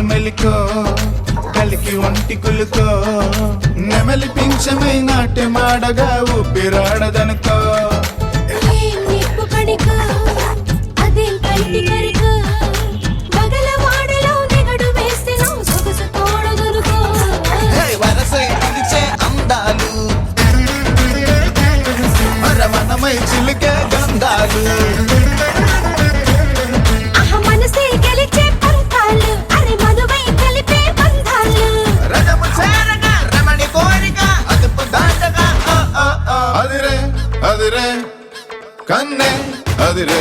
మెలికో కలికి ఒంటి కులుకో నెమలి పింఛమై నాట్యమాడగా ఊపిరాడదనుకో వరసై పిలిచే అందాలు మనమై చిలికే గంధాలు అదిరే కన్నే అదిరే